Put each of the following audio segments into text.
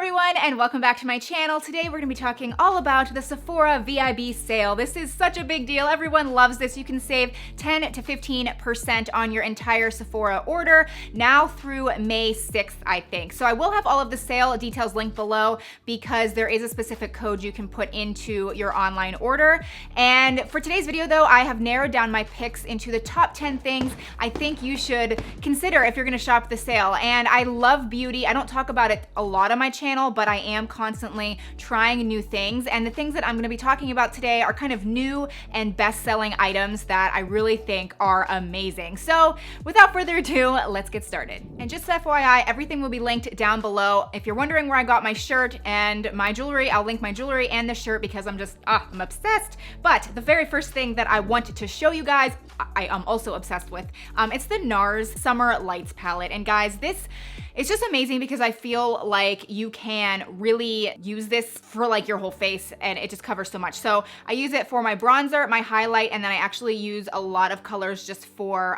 everyone, and welcome back to my channel. Today we're gonna be talking all about the Sephora VIB sale. This is such a big deal. Everyone loves this. You can save 10 to 15% on your entire Sephora order now through May 6th, I think. So I will have all of the sale details linked below because there is a specific code you can put into your online order. And for today's video though, I have narrowed down my picks into the top 10 things I think you should consider if you're gonna shop the sale. And I love beauty. I don't talk about it a lot on my channel, but I am constantly trying new things. And the things that I'm gonna be talking about today are kind of new and best-selling items that I really think are amazing. So without further ado, let's get started. And just FYI, everything will be linked down below. If you're wondering where I got my shirt and my jewelry, I'll link my jewelry and the shirt because I'm obsessed. But the very first thing that I wanted to show you guys, I am also obsessed with, it's the NARS Summer Lights palette. And guys, this is just amazing because I feel like you can really use this for like your whole face and it just covers so much. So I use it for my bronzer, my highlight, and then I actually use a lot of colors just for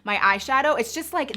my eyeshadow. It's just like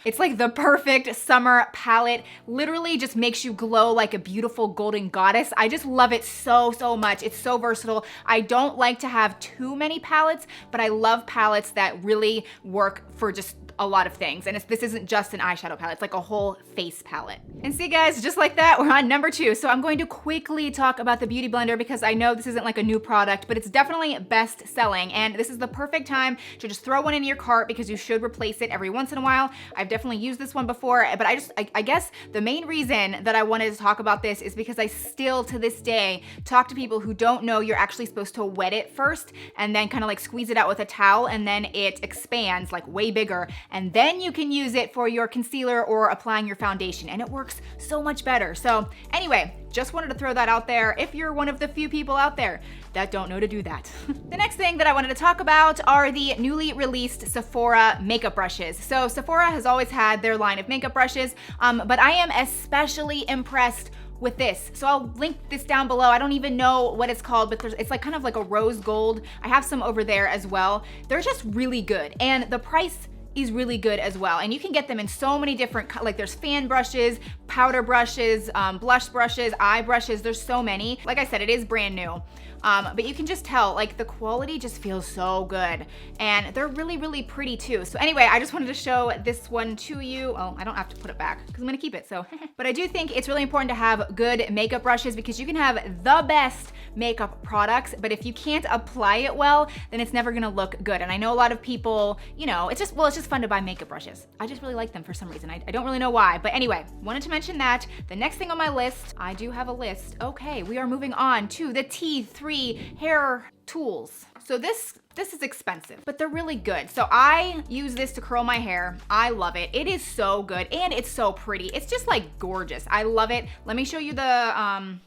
it's like the perfect summer palette. Literally just makes you glow like a beautiful golden goddess. I just love it so much. It's so versatile. I don't like to have too many palettes, but I love palettes that really work for just a lot of things. And this isn't just an eyeshadow palette, it's like a whole face palette. And see guys, just like that, we're on number 2. So I'm going to quickly talk about the Beauty Blender because I know this isn't like a new product, but it's definitely best selling. And this is the perfect time to just throw one in your cart because you should replace it every once in a while. I've definitely used this one before, but I guess the main reason that I wanted to talk about this is because I still to this day talk to people who don't know you're actually supposed to wet it first and then kind of like squeeze it out with a towel and then it expands like way bigger. And then you can use it for your concealer or applying your foundation and it works so much better. So anyway, just wanted to throw that out there if you're one of the few people out there that don't know to do that. The next thing that I wanted to talk about are the newly released Sephora makeup brushes. So Sephora has always had their line of makeup brushes, but I am especially impressed with this. So I'll link this down below. I don't even know what it's called, but it's like kind of like a rose gold. I have some over there as well. They're just really good. And the price is really good as well. And you can get them in so many different, like there's fan brushes, powder brushes, blush brushes, eye brushes, there's so many. Like I said, it is brand new. But you can just tell like the quality just feels so good and they're really pretty too. So anyway, I just wanted to show this one to you. Oh, I don't have to put it back because I'm gonna keep it, so. But I do think it's really important to have good makeup brushes because you can have the best makeup products, but if you can't apply it well, then it's never gonna look good. And I know a lot of people, you know, it's just fun to buy makeup brushes. I just really like them for some reason. I don't really know why, but anyway, wanted to mention that. The next thing on my list, I do have a list. Okay, we are moving on to the T3 hair tools. So this is expensive, but they're really good. So I use this to curl my hair. I love it. It is so good and it's so pretty. It's just like gorgeous. I love it. Let me show you the,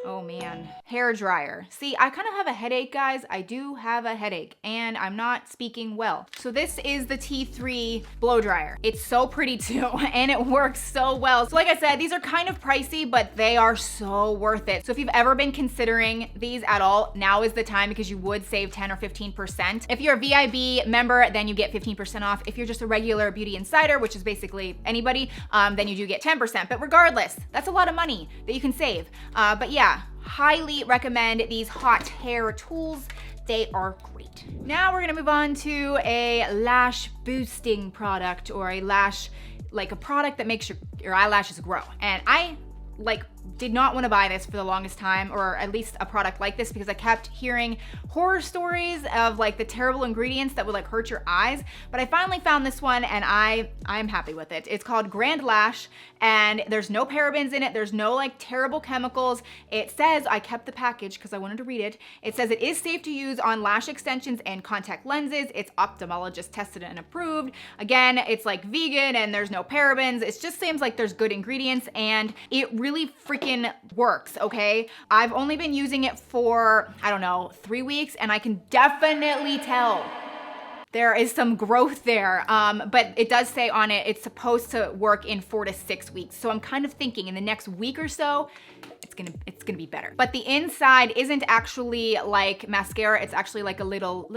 oh man, hair dryer. See, I kind of have a headache, guys. I do have a headache and I'm not speaking well. So this is the T3 blow dryer. It's so pretty too and it works so well. So like I said, these are kind of pricey, but they are so worth it. So if you've ever been considering these at all, now is the time because you would save 10 or 15%. If you're a VIB member, then you get 15% off. If you're just a regular Beauty Insider, which is basically anybody, then you do get 10%. But regardless, that's a lot of money that you can save. But yeah, highly recommend these hot hair tools. They are great. Now we're gonna move on to a lash boosting product or a lash, like a product that makes your eyelashes grow. And I did not want to buy this for the longest time, or at least a product like this, because I kept hearing horror stories of like the terrible ingredients that would like hurt your eyes. But I finally found this one and I'm happy with it. It's called Grand Lash and there's no parabens in it. There's no like terrible chemicals. It says, I kept the package because I wanted to read it. It says it is safe to use on lash extensions and contact lenses. It's ophthalmologist tested and approved. Again, it's like vegan and there's no parabens. It just seems like there's good ingredients and it really freaking works, okay? I've only been using it for, I don't know, 3 weeks and I can definitely tell there is some growth there. But it does say on it, it's supposed to work in 4 to 6 weeks. So I'm kind of thinking in the next week or so, it's gonna be better. But the inside isn't actually like mascara. It's actually like a little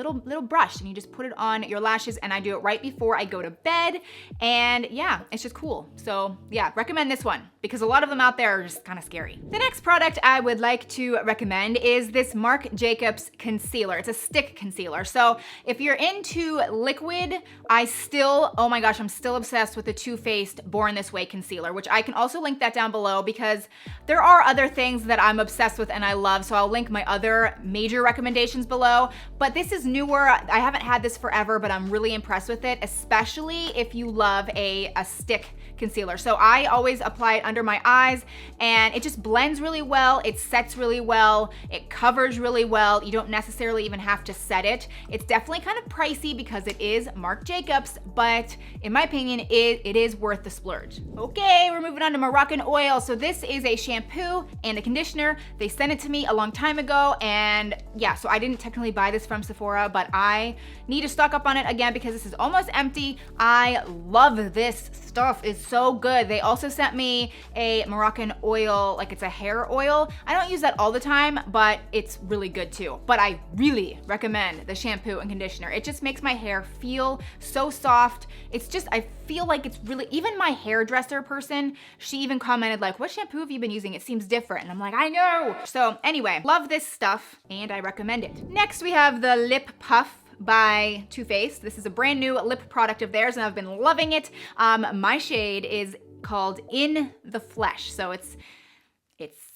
brush, and you just put it on your lashes, and I do it right before I go to bed. And yeah, it's just cool. So yeah, recommend this one because a lot of them out there are just kind of scary. The next product I would like to recommend is this Marc Jacobs concealer. It's a stick concealer. So if you're into liquid, oh my gosh, I'm still obsessed with the Too Faced Born This Way concealer, which I can also link that down below because there are other things that I'm obsessed with and I love. So I'll link my other major recommendations below. But this is newer. I haven't had this forever, but I'm really impressed with it, especially if you love a stick concealer. So I always apply it under my eyes and it just blends really well. It sets really well. It covers really well. You don't necessarily even have to set it. It's definitely kind of pricey because it is Marc Jacobs, but in my opinion, it is worth the splurge. Okay, we're moving on to Moroccan Oil. So this is a shampoo and a conditioner. They sent it to me a long time ago, and yeah, so I didn't technically buy this from Sephora, but I need to stock up on it again because this is almost empty. I love this stuff. It's so good. They also sent me a Moroccan Oil, like it's a hair oil. I don't use that all the time, but it's really good too. But I really recommend the shampoo and conditioner. It just makes my hair feel so soft. It's just, I feel like it's really, even my hairdresser person, she even commented like, what shampoo have you been using? It seems different. And I'm like, I know. So anyway, love this stuff and I recommend it. Next we have the Lip Puff by Too Faced. This is a brand new lip product of theirs and I've been loving it. My shade is called In the Flesh. So it's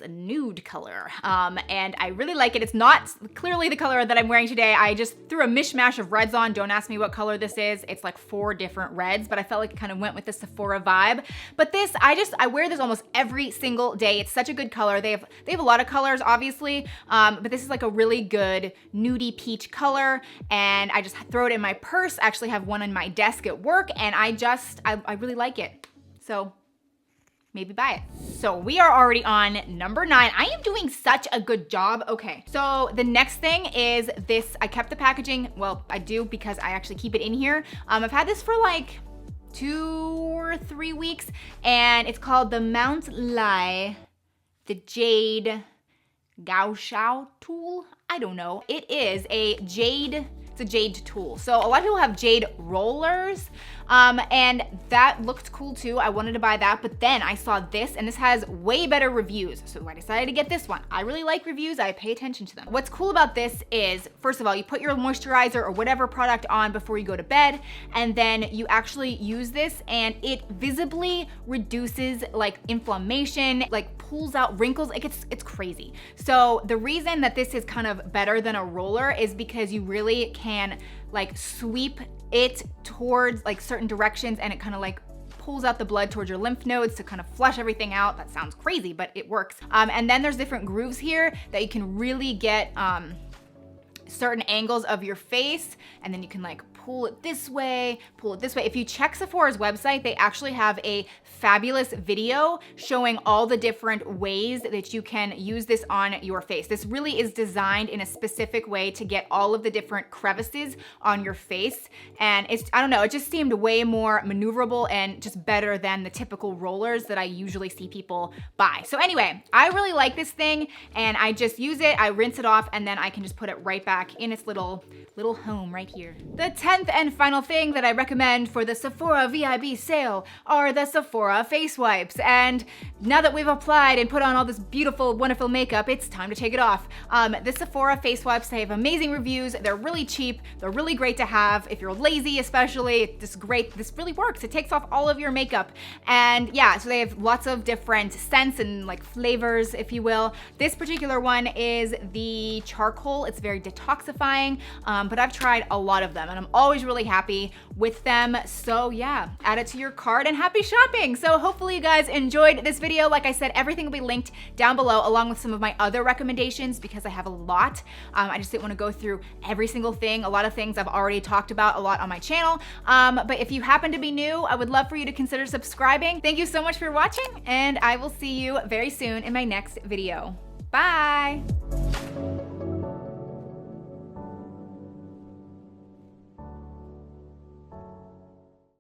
a nude color, and I really like it. It's not clearly the color that I'm wearing today. I just threw a mishmash of reds on. Don't ask me what color this is. It's like 4 different reds, but I felt like it kind of went with the Sephora vibe. But this, I wear this almost every single day. It's such a good color. They have a lot of colors, obviously, but this is like a really good nudie peach color, and I just throw it in my purse. I actually have one on my desk at work, and I really like it. So maybe buy it. So we are already on number 9. I am doing such a good job. Okay, so the next thing is this. I kept the packaging. Well, I do because I actually keep it in here. I've had this for like 2 or 3 weeks, and it's called the Mount Lai, the Jade Gao tool. I don't know. It is a jade. It's a jade tool. So a lot of people have jade rollers, and that looked cool too. I wanted to buy that, but then I saw this, and this has way better reviews. So I decided to get this one. I really like reviews. I pay attention to them. What's cool about this is, first of all, you put your moisturizer or whatever product on before you go to bed, and then you actually use this, and it visibly reduces like inflammation, like pulls out wrinkles. Like it's crazy. So the reason that this is kind of better than a roller is because you really can like sweep it towards like certain directions, and it kind of like pulls out the blood towards your lymph nodes to kind of flush everything out. That sounds crazy, but it works. And then there's different grooves here that you can really get certain angles of your face, and then you can like pull it this way, pull it this way. If you check Sephora's website, they actually have a fabulous video showing all the different ways that you can use this on your face. This really is designed in a specific way to get all of the different crevices on your face. And it's, I don't know, it just seemed way more maneuverable and just better than the typical rollers that I usually see people buy. So anyway, I really like this thing, and I just use it, I rinse it off, and then I can just put it right back in its little home right here. The 10th and final thing that I recommend for the Sephora VIB sale are the Sephora face wipes. And now that we've applied and put on all this beautiful, wonderful makeup, it's time to take it off. The Sephora face wipes, they have amazing reviews. They're really cheap. They're really great to have. If you're lazy especially, this is great. This really works. It takes off all of your makeup. And yeah, so they have lots of different scents and like flavors, if you will. This particular one is the charcoal. It's very detoxifying, but I've tried a lot of them and I'm always really happy with them. So yeah, add it to your cart and happy shopping. So hopefully you guys enjoyed this video. Like I said, everything will be linked down below along with some of my other recommendations because I have a lot. I just didn't want to go through every single thing. A lot of things I've already talked about a lot on my channel. But if you happen to be new, I would love for you to consider subscribing. Thank you so much for watching, and I will see you very soon in my next video. Bye.